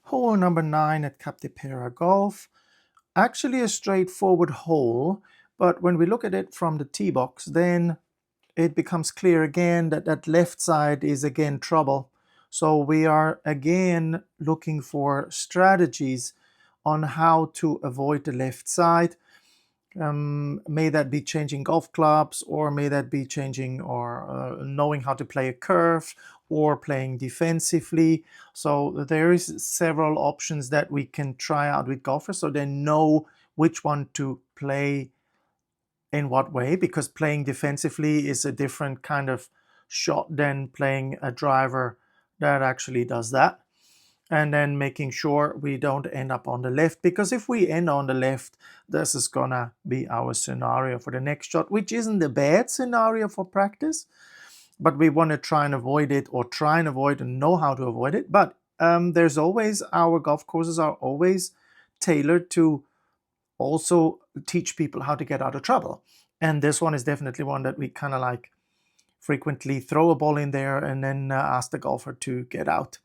Hole number 9 at Capdepera Golf. Actually a straightforward hole, but when we look at it from the tee box, then it becomes clear again that that left side is again trouble. So we are again looking for strategies on how to avoid the left side. May that be changing golf clubs, or may that be changing or knowing how to play a curve, or playing defensively. So there is several options that we can try out with golfers so they know which one to play in what way, because playing defensively is a different kind of shot than playing a driver that actually does that. And then making sure we don't end up on the left, because if we end on the left, this is gonna be our scenario for the next shot, which isn't a bad scenario for practice, but we want to try and avoid it, or try and avoid and know how to avoid it. But there's always, our golf courses are always tailored to also teach people how to get out of trouble. And this one is definitely one that we kind of like frequently throw a ball in there and then ask the golfer to get out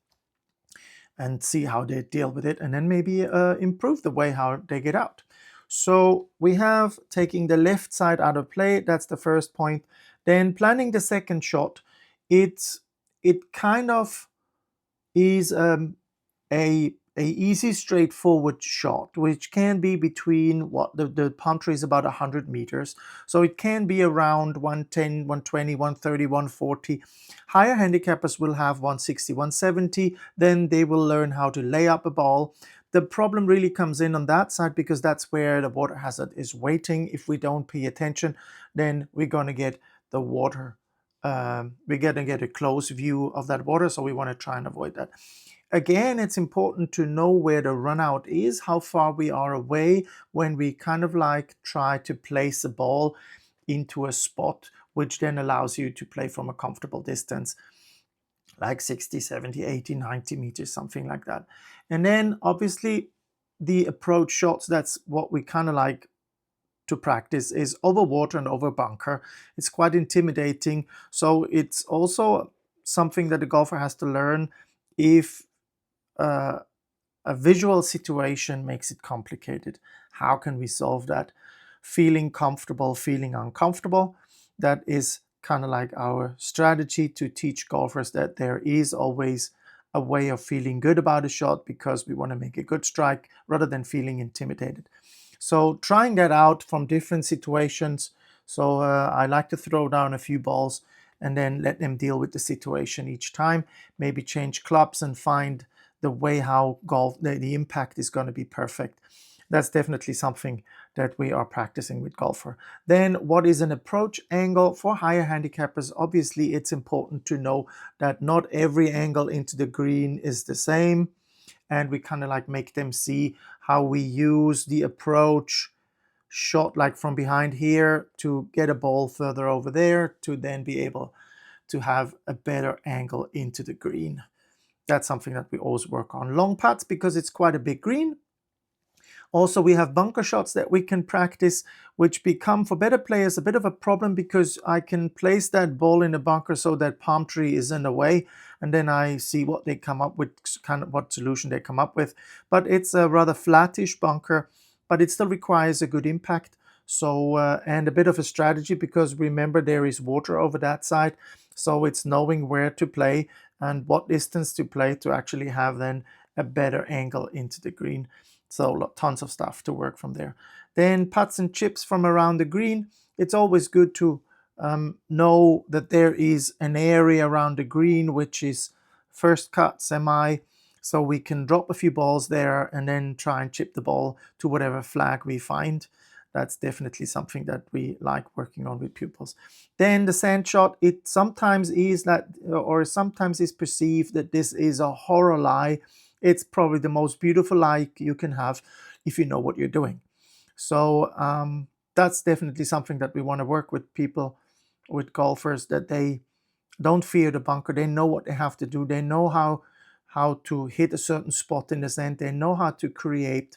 and see how they deal with it, and then maybe improve the way how they get out. So we have taking the left side out of play. That's the first point. Then planning the second shot. It kind of is a easy, straightforward shot, which can be between what the palm tree is about 100 meters. So it can be around 110, 120, 130, 140. Higher handicappers will have 160, 170. Then they will learn how to lay up a ball. The problem really comes in on that side, because that's where the water hazard is waiting. If we don't pay attention, then we're going to get the water. We're going to get a close view of that water, so we want to try and avoid that. Again, it's important to know where the run out is, how far we are away when we kind of like try to place a ball into a spot, which then allows you to play from a comfortable distance, like 60, 70, 80, 90 meters, something like that. And then obviously the approach shots, that's what we kind of like to practice, is over water and over bunker. It's quite intimidating. So it's also something that the golfer has to learn. If a visual situation makes it complicated, how can we solve that? Feeling comfortable, feeling uncomfortable. That is kind of like our strategy to teach golfers that there is always a way of feeling good about a shot, because we want to make a good strike rather than feeling intimidated. So trying that out from different situations. So I like to throw down a few balls and then let them deal with the situation each time. Maybe change clubs and find the way how the impact is going to be perfect. That's definitely something that we are practicing with golfer. Then what is an approach angle for higher handicappers? Obviously, it's important to know that not every angle into the green is the same. And we kind of like make them see how we use the approach shot, like from behind here, to get a ball further over there, to then be able to have a better angle into the green. That's something that we always work on. Long putts, because it's quite a big green. Also, we have bunker shots that we can practice, which become, for better players, a bit of a problem, because I can place that ball in the bunker so that palm tree is in the way, and then I see what they come up with, kind of what solution they come up with. But it's a rather flattish bunker, but it still requires a good impact. So, and a bit of a strategy, because remember, there is water over that side. So it's knowing where to play and what distance to play to actually have then a better angle into the green. So tons of stuff to work from there. Then putts and chips from around the green. It's always good to know that there is an area around the green which is first cut, semi, so we can drop a few balls there and then try and chip the ball to whatever flag we find. That's definitely something that we like working on with pupils. Then the sand shot, it sometimes is that, or sometimes is perceived that this is a horror lie. It's probably the most beautiful lie you can have if you know what you're doing. So that's definitely something that we want to work with people, with golfers, that they don't fear the bunker. They know what they have to do. They know how to hit a certain spot in the sand. They know how to create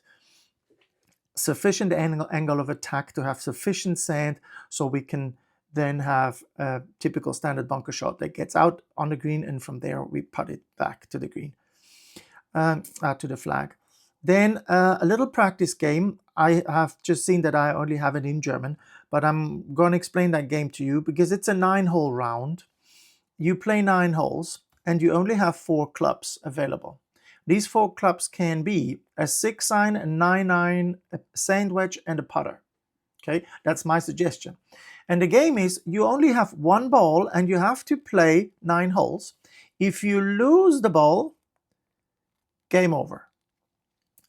sufficient angle of attack to have sufficient sand, so we can then have a typical standard bunker shot that gets out on the green, and from there we putt it back to the green. to the flag. Then a little practice game. I have just seen that I only have it in German, but I'm going to explain that game to you because it's a 9-hole round. You play 9 holes and you only have 4 clubs available. These 4 clubs can be a 6-iron, a 9-iron, a sand wedge, and a putter. Okay, that's my suggestion. And the game is you only have 1 ball and you have to play 9 holes. If you lose the ball, game over.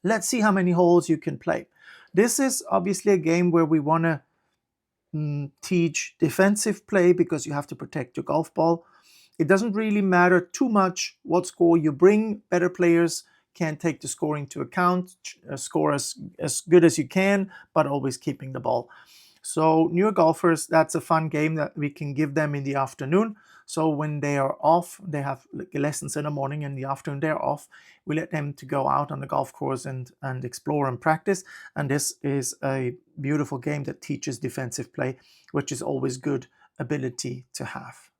Let's see how many holes you can play. This is obviously a game where we want to teach defensive play because you have to protect your golf ball. It doesn't really matter too much what score you bring. Better players can take the score into account, score as good as you can, but always keeping the ball. So newer golfers, that's a fun game that we can give them in the afternoon. So when they are off, they have lessons in the morning, in the afternoon they're off. We let them to go out on the golf course and explore and practice. And this is a beautiful game that teaches defensive play, which is always good ability to have.